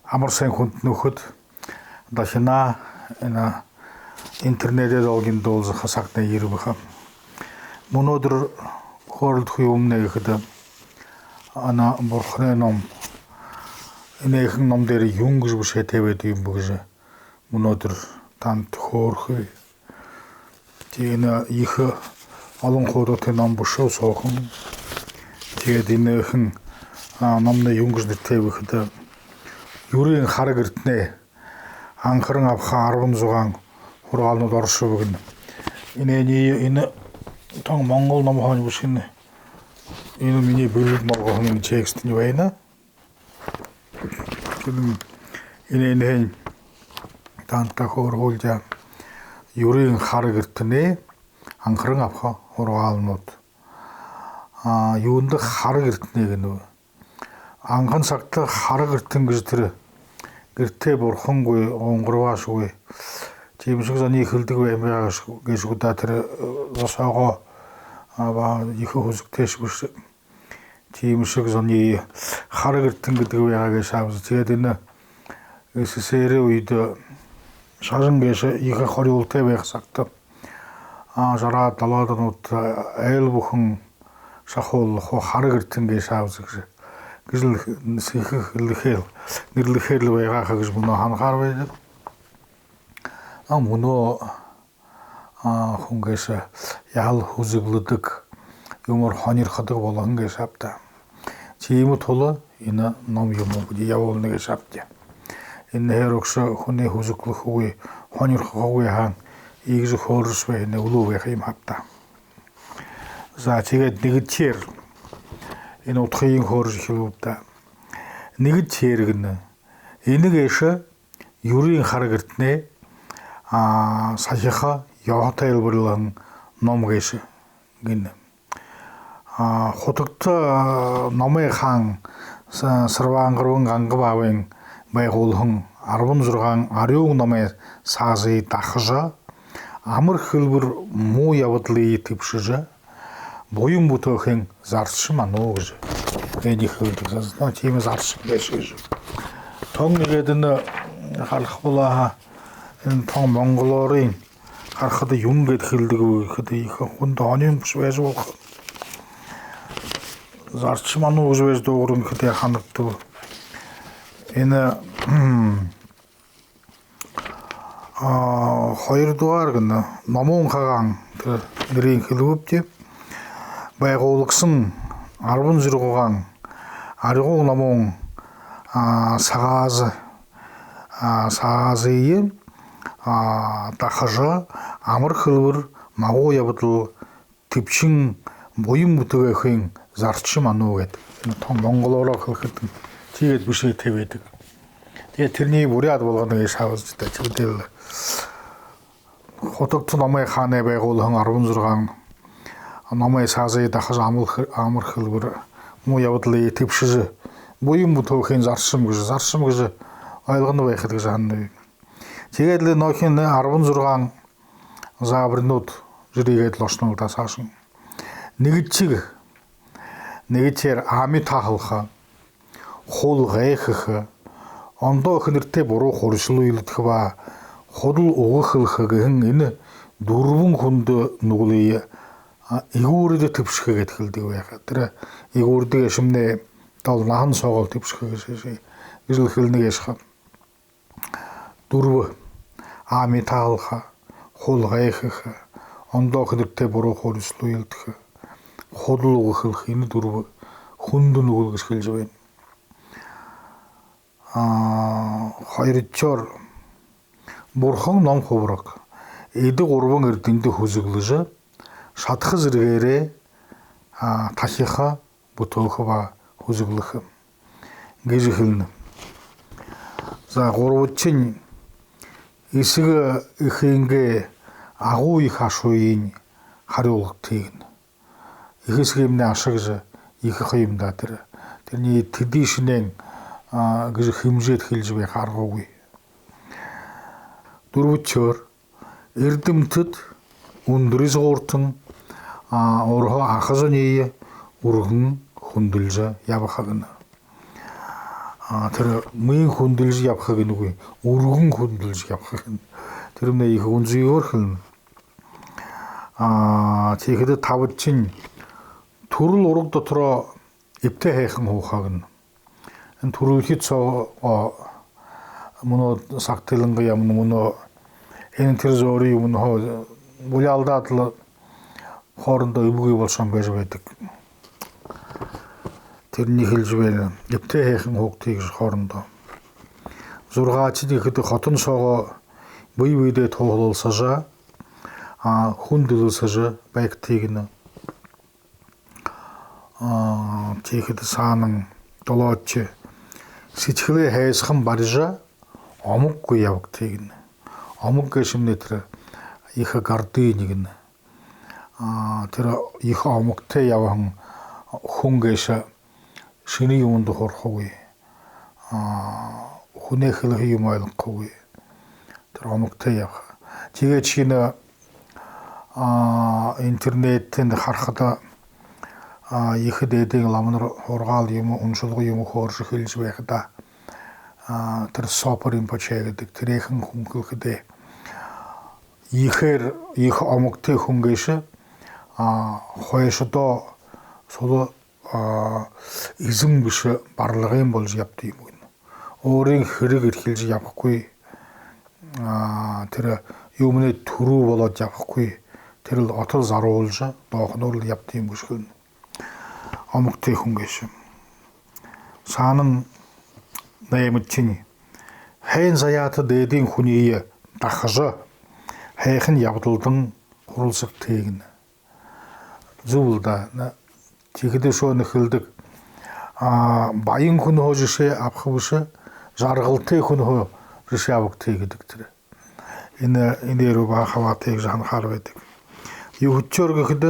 Амарсан хүнд нөхөд дашина ина интернетед олгин долз хасакна ирбха. Мөнөдөр хорлд хуйумнэ гэхэд ана бурхны ном энэхэн ном дээр юм гэж бишээ тавиад юм бүгж мөнөдөр танд хөөрхөө. Тийм их олон хуудын ном бушуу соохон. Тэгээд энэхэн номны юм гэж тавихэд Юрийн хараг эртнэ анхран авха 16 хураалнууд оршуу гэн. Энэ тон Монгол ном хааны бушин энэ миний бэлэг могохон текст нь байна. Энэ танта хөөрүүлж Юрийн хараг эртнэ анхран авха хураалнууд юунд хараг эртнэ гэнэ. Анхан цагта хараг эртэн гэж тэр гэртээ бурхангүй онгорваашгүй тийм шиг заны хилдэг баймаа гэж удаа тэр росоогоо их хүсэгтэйш биш тийм шиг заны хараг эртэн гэдэг байгааг шаавс тэгээд энэ СССР үед шарын гэж их хориултай байх цагта жараа далааднууд айл бүхэн шахуул хараг эртэн гэж шаавс гэж гэл сэхэл нэрлэхэл байгаа гэж мөн ханахаар байдаг. Мөнөө хүнгээс ял хүзэглэдэг юмор хонирхдаг болгон гэж авта. Тийм тул энэ ном юм уу явуулна гэж авта. Энэ хэрэгш хүний хүзэглэхгүй хонирхохгүй хаан ийгж хөөрс байна өлөө байх юм авта. За тэгээд нэгдчээр энэ утгын хөөрж хэлбэда нэгд чэргэн энэгээш Юрийн хараг эртнэ сахиха явахтай илбэрлэн ном гэж гин хотогт номын хаан сарвангрын гангавын байгуулхан 16 ариун номын саазыг дахжа амар хэлбэр муу явдлыг төвшөж боюн бүтөхийн зарчим ануу гэж энийг хэлдэг. Тийм зарчим биш гэж. Тон нэгэд энэ халах булаа энэ тон монголоор харахад юм гэд хэлдэг гэхэд их хүнд онын биш байж болох. Зарчим ануу гэж байж дуугар нэхэд ханагддаг. Энэ хоёрдугаар гэнэ номон хагаан тэр нэрийн хэлбэвч байгуулсан 16 ариун номон саазыг дахажа амар хэлбэр магуу явдал төвчин буян бүтээхийн зарчим ануу гэдэг. Том монголоор хэлэхэд тийгээд бишээ тавиадаг. Тэгээд тэрний бүряд болгоно гэж шаавж та чигдэл хотогт номын хааны байгуулсан 16 номын саазыг дахаж амар хэлбэр муу явдлыг төвшөж буян бүтээхийн зарчим гэж ойлгоно байхад гэж хань. Тэгээд л нөхөн 16 зааврнууд жирийгээд лошнуудаас хаашин нэгчээр ами таахлах хул гайхах ондоо хэнэртэй буруу хуршлуулдах ба худал угахлах гэн энэ дөрвөн хүнд нүглээ игүүрд төвшгөөд хэлдэг байхаа. Тэр игүүрдэг шимнэ тол нахан соогол төвшгөө гэж хэлнэ гэж. Дөрв ами таалха хул гайхах ондоо хэнэртэй буруу хуршлуулдах худал угахлах энэ дөрв хүнд нүгэл гэж хэлж байна. Хоёрдугаар бурхан ном хувраг эдэг урван эрдэнд хүзэглэж шатах зэрэгээрээ тахиха бүтөөх ба хүзэглэх гэж хэлнэ. За гурвчин эсэг ихэнгээ агуу их ашууийн хариултыг ихэсгэмнэ ашигж их юмда тэрний тэдий шинэн гэж хэмжээд хэлж байх аргагүй. Дөрвчөр эрдэмтэд өндрис гуртан орхо ахазны үргэн хүндэлж явахагна. тэр мын хүндэлж явах гэнэгүй өргөн хүндэлж явах гэн тэр нэ их үнзийгөрхөн тэгэхэд тав чинь төрөл ураг дотроо эвтэй хайхан хуухаг нь энэ төрөлхий цоо мөнө сагтэлэнг юм мөнө энэ тэр зөөрий юм хоо булялдаад л хоорондоо өвгөө болсон байж байдаг тэрний хэлж байна эвтэй хайхан хуухтыг хоорондоо 6 ихэд хотон соогоо бие биедээ туулсажаа хүндэлсэж байгтыг нь тэгэхэд саанан долооч сэтгэлээ хайсхан баржа омоггүй явагдтыг нь омог гэшмнэ тэр их гарды нэг нь тэр их омогтой явхан хүн гэш шиний юмд хорхогүй хүнэхэл юм ойлгохгүй тэр омогтой явах тэгээд шинэ интернетэн харахад их дэдэг ламнар хургаал юм уншилгүй юм хоорш хэлж байхада тэр сопорын почээ гэдэг тэрхэн хүнхэлхэдэ ихэр их омогтой хүнгээш хойшдоо сул эзэн биш барлагын болж явд юм гэнэ өөрийн хэрэг эрхэлж явахгүй тэр юмны төрөө болоод явахгүй тэр л отол заруулж доохноор л явд юм биш гэнэ омогтой хүнгээш саанан нэмэтчини хэн заяат дэдийн хүний дахж хайхан явдалдан хуралсах тэгнэ зөвлөда тэгэхдээ шоо нөхөлдөг баян хүн хоожишээ авах биш жаргалтай хүн хоожишээ авах гэдэг тэр энэ рүү ба хаваатыг жанхаар байдаг юу хөчөр гэхэд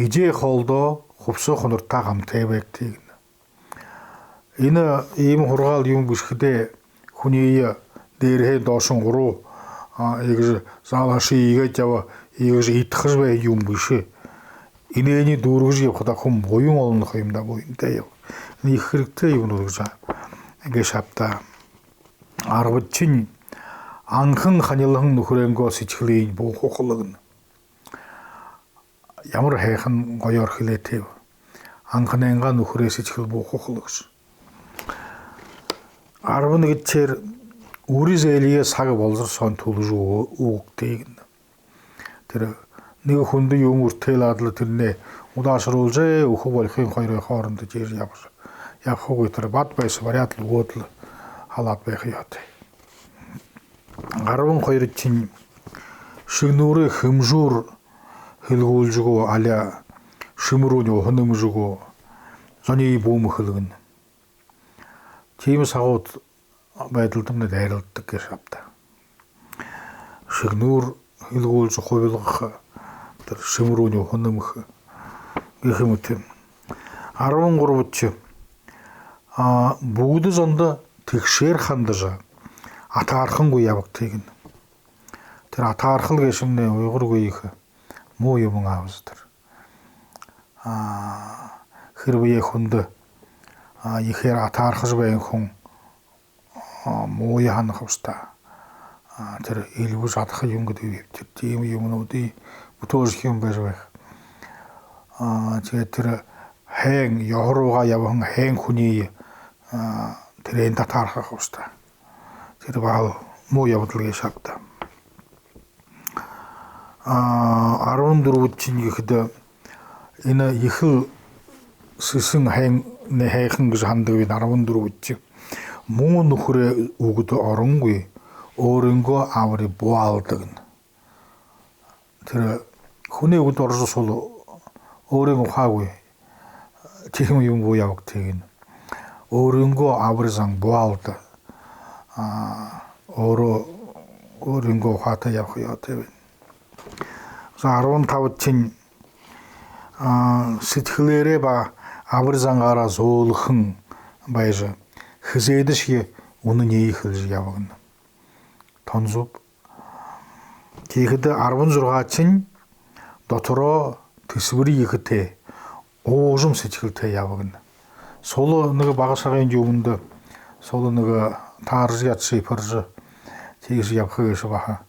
ижээ холдоо хувсах хонортой гамтай байдаг энэ ийм хургаал юм бишхэдэ хүний дээрээ доосон гуруу ийг заалаши игээд ява ийг идхэр бай юм биш инээний дүүргэж явхад хүн буян олнох юм да буянтай яв их хэрэгтэй юм гэж ингэ шатта арвд чин анхан ханилхан нөхрөнгөө сичхлийн буухлог ямар хайхан гоёор хилээтэй анхнэнга нөхрөө сичхэл буухлог ш 11-ээр үризэлие саг болзорсон төлж үгтэйг тэр нэг хүнд юм үртэл адал тэрнээ удаашруулжээ өхө болохын хоёрын хооронд жир явахгүй тэр бад байс вариат л өгөөдл халаад байх яат 12 чин шигнүүрэ хэмжүүр хэлгүүлжгөө аля шимрүүний хөнөмжгөө зоны бүүм хөлгөн тийм сагууд байдалд дайралдаг гэж авта. Шигнүүр хэлгүүлж хувилгах тэр шимрүүний хөнөмх гэх юм тийм 13 ч бүгд зонд тэгшэр хандаж атаархангүй явагдтыг нь тэр атаархал гэшмнэ уйгургүй их муу юм аавс тэр хэрвээ хүнд ихэр атаархаж байх хүн муу яханах уста тэр илбүс атах юм гэдэг тэр тийм юмнуудыг бүтөөрөх юм байж байх тэгээд тэр хэн ёрууга явхан хэн хүний тэр энэ татаархах уста тэр баал муу явдал гэж шатта 14 чин гэхэд энэ их сэсэн хайхан гэж хандаг 14 чин муу нөхрөө үгд оронгүй өөрөнгөө аври буалдаг тэр хүний үгд орсол өөрөнгөө хаагүй тийм юм буу явагдтыг өөрөнгөө авризан буалд өөрөнгөө хата явах яатай 15 чин сэтгэлээрээ ба авризангаараа зөөлхөн байж хэзээдэш үнэний хэлж явагна тонзуб тэгэхэд 16 чин дотороо төсвөрийн ихтэй уужим сэтгэлтэй явагна сул нэг багасгын юмд солоныгы таржы ятшы пыржы тегіші япқы баха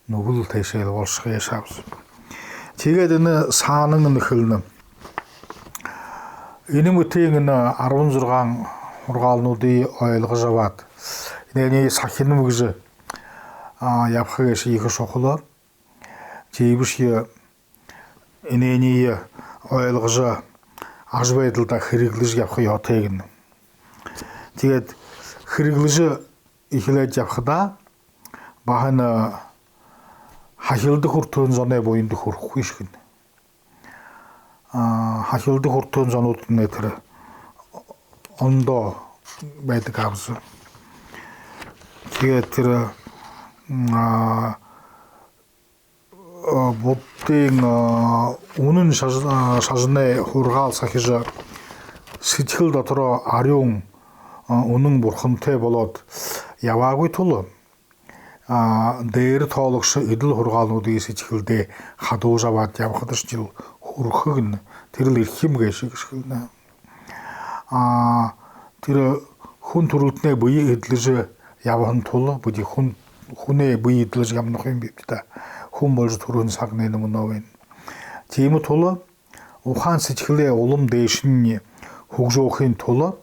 нүгіл тейшейлі болшығы ешабыз. Тегедіні саныңын қылыны. Енің өтеңіні арвын жүрған ұрғалынуды ойлығы жабад. Енені сақені мүгізі япқы еші екі шоқылы. Тейбіші енені ойлығы жа ажбайдылда хиригліж япқы ятегіні. Тегед хиригліжі ихилет япқыда баханы хахилды құртуын зане бойынды құрқу ешкін. Хахилды құртуын занудың етірі ондо бәйді қабызы. Тегеттірі бұттың оның шажыны құрғал сақижа сетхілді тұры арың оның бұрқынты болады. Явагой толы. Дейір толықшы үділ құрғалынуды сетхілді қадуы жабад явқыдыш жыл құрқығын тіріл еркем кәші кішкілді. Тірі хүн тұрылтыне бұйы үділіжі явағын толы, бұды хүне бұйы үділіжі ямны қойын бепті. Хүн болжы тұрығын сағынайны мұнауын. Теймі толы, оған сетхілді олым дейшінне хугжы оқиын толы,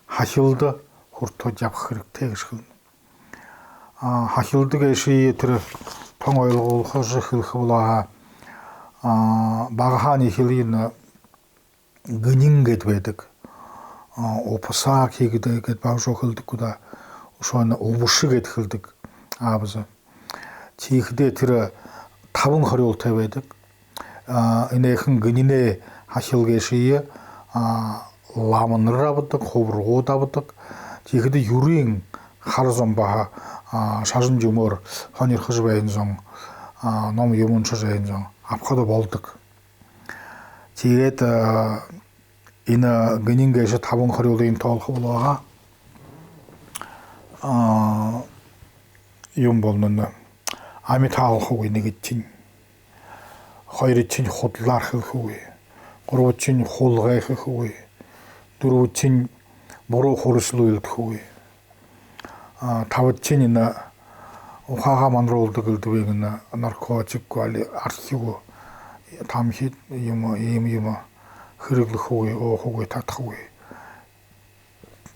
хахилды құрты жапқырық тегішкілді. Хахилды кәші етірі тоң ойлығы олқы жықылқы бұлаға бағахан ехіліні гынин кетбедік. Опыса кегіді кетбақ жоқылдық күда ұшуаны обышы кеткілдік абызы. Тейхіде тірі табын қырыл тәбедік. Инекін гынине хахил кәшіе ламыныр абыдық, қобырғы табыдық. Тейхіде юрин қарызан баға шажын жұмыр ханер қыжы бәйін зоң, ном емуншы жайын зоң, апқады болдық. Тегет ині гынин кәші табын қырылдайын толқы болуға ем болныны амитал хугы негеттін, хайреттін ходлар хылхугы, құрветтін холғай хылхугы, дүрветтін бұру құрысылы үлтхугы. Тавыттен ині ұқаға манролды кілді бегіні наркотик квали архиву тамхит ема хырыглы хугы, о хугы, тат хугы.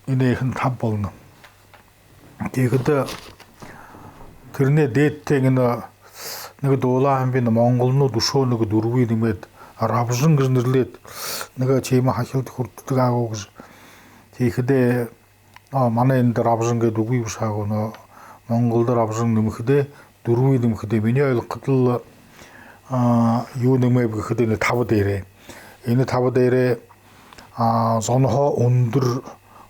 Ині ехін тап болны. Дегіді түріне дейттеңіні неге доолағын бені моңғылыны дұшо неге дұрвейді мед рабжын кіжіндірлет неге чейма хахилды құрттыға оғыз. Тегіде мана енді рабжынға дүгүй бұшағыны моңғылды рабжын нөміхіде дұрвей нөміхіде мені айлы қытылы ю нөмебі хідені табы дейре. Ені табы дейре зоныға ондыр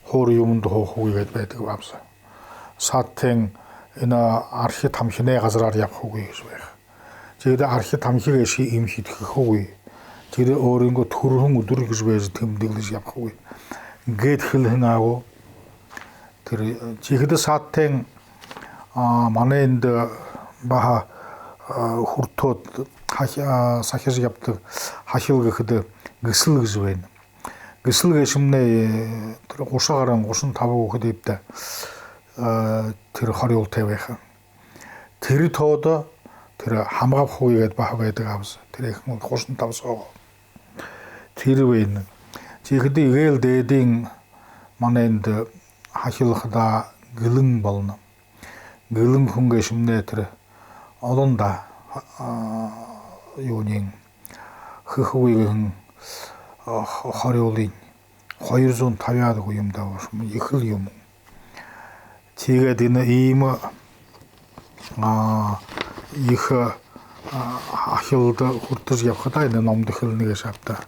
хор юмынды хоғуы кетбәйдігі бапсы. Саттен ina arxi tamxine qazrar yapxugi gizbeg. Jede arxi tamxi geshi imhit xugi. Jede oringo turhung udur gizbeg timdigliz yapxugi. Get khilhingago. Jede satten manende baha hurtot sahiz yaptı. Hahil gıdı gısıl gizbeg. Gısıl geçimne qoşa qaran qoşun tabı oku deyip de тэр хорёл тавих. Тэр тоод тэр хамгаав хувьгээд бах байдаг авс. Тэр их мөн хушин тавсоо. Тэр вэн. Чихэдэ игээл дээдийн манайнд хахилхда гэлэн болно. Гэлэн хүнгээ шимнэ тэр олонда юунин хөхөвийн хорёлын 250-аад юмдаа бошм их л юм. Тэгээд энэ ийм их ахилд хүртэж явхадаа энэ номд хэлнэгээ шавта.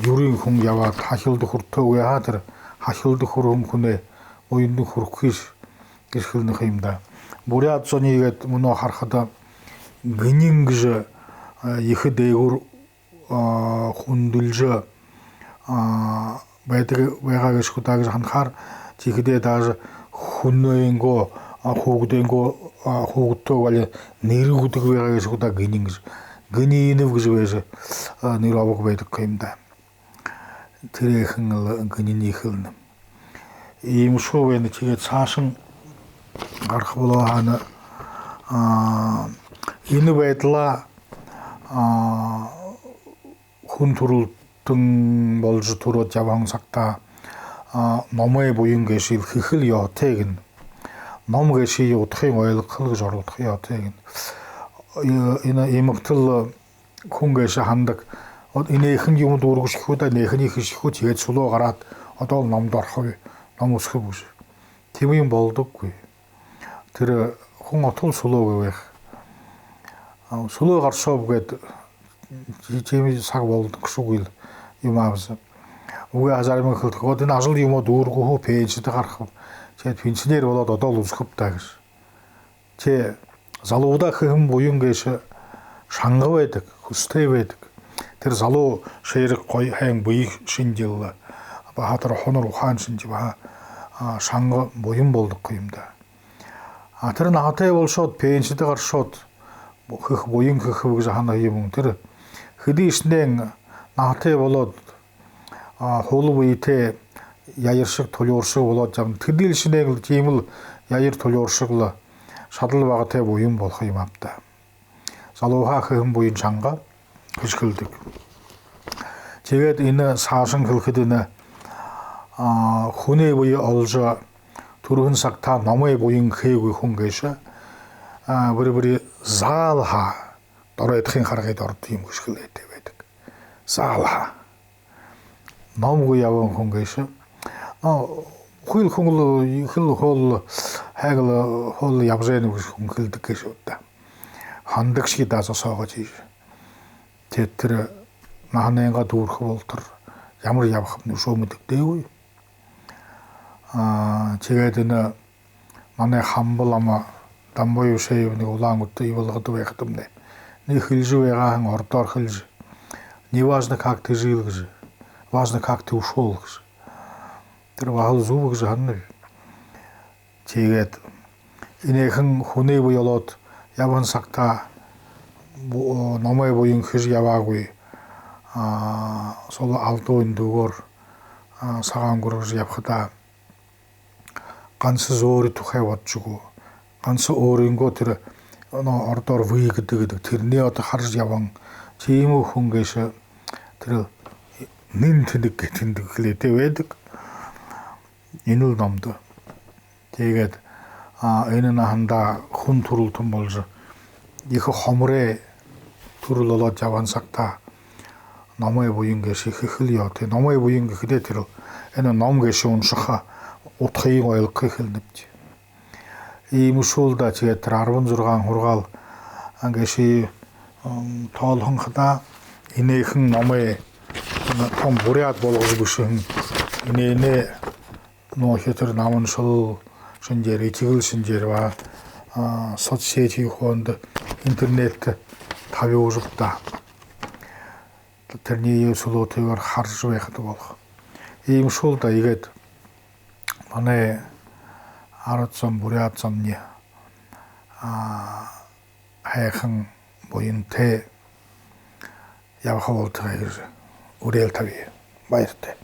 Юрийн хүн яваад хахилд хүртөө яа тэр хахилд хүрхэм хүнээ уянд хүрхэж гэрхэлнэх юм да. Буряд зонигээд мөнөө харахад гинин гэж их дээгүр хүндэлж байдаг байгаа гэж худаа гэж ханахаар чихдээ даже хүнээнго хүүгдэнго хүүгдөө вали нэргүүдэг байгаа гэж худаа гинин гэж гининэв гэж байж нэр авах байдаг юм да. Тэр ихэн гининийхэл имшовен чигээ цаашин гарах болоо хаана энэ байдлаа хүн төрөлтөн болж төрөд яван цагта номын буян гэшил хихэл яотыг нь ном гэший утгын ойлгох гэж оролдох яотыг нь энэ эмгтэл хүн гэшэ хандаг энийхэн юмд үргэлжлэхүүдэ нээхний хишхүү тэгээд сулуу гараад одоо номд орох ном өсгөх гэж тийм юм болдоггүй тэр хүн отол сулуу гэвэх сулуу гарсов гэд тийм цаг болдог шүүгэл юм аавс үгүй хазаармын хөлтгөөд энэ асал юмуд өөргөө пэйжд гарах тэгээд пенсионер болоод одоо л өсгөх та гэж тэ залуудаа хэм буян гэш шанга байдаг хөстэй байдаг тэр залуу ширэг гой хайн буйг шинжил баатар хонор ухаан шинж ба шанга буян болдог юм да тэр наатай болшоод пенсионд гаршоод хөх буян хөх гэж хана юм тэр хэдийснэн наатай болоод хууль үетэй яяр шиг толиуршиг болоод зам тэдэл шинээг тийм л яяр толиуршигла шадал багтай буян болох юм апта залууха хэм буян шанга хөшгөлдөг тэгээд энэ саашин хэлэхэд энэ хүнээ буян олж түрхэн сагта номын буян хээгүй хүн гэшэ bëri заалха дөрөдхийн харгад орд юм хөшгөлтэй байдаг заалха номгүй яван хүн гэшэ хөл хүн хөл хол хайгал хол явжэн хүн хэлдэг гэж удаа хандаг шиг даасоогож тэр наанайга дүүрэх болтор ямар явах нүшөө мэддэггүй тэгээд энэ манай хамбал ама дамбой шэйвний улаангууд иволгод байх юмнэ нэг хэлж байгаан ордоор хэлж не важно как ты жил гэж важно как ты ушел гэж тэр вахал зүг гэж ханна тэгээд энэхэн хүнээ буялоод яван сагта номой буян хэж яваагүй сол алдуун дүүгээр сагаан гурвж явхада ганц зөөр тухай бодчихгүй ганц өөрөнгөө тэр ордоор вий гэдэг тэрний одоо харж яван тийм хүн гэш тэр нэн тэнэг тэндэглэтэй байдаг энэ л номд тэгээд энэ наханда хүн төрөлтөн болж их хомрээ төрөл болоод яван сагта номын буян гэш хихэл яа тэ номын буян гэхдээ тэр энэ ном гэш унших утгыг ойлгох хэлнэвч ийм шүүлдэ тэгээд тэр 16 хургаал гэш тоолхон хада энэхэн номын том буряд болгож бүшин энэ нөхөтөр намын шул шинжээр ичгэл шинжээр ба соцсети хонд интернет тавиужта тэрний сулуутайгаар харж байхад болох ийм шуулда игээд манай арцсан буряд замны хайхан буянтай явах болтой үрээл тавь баяртай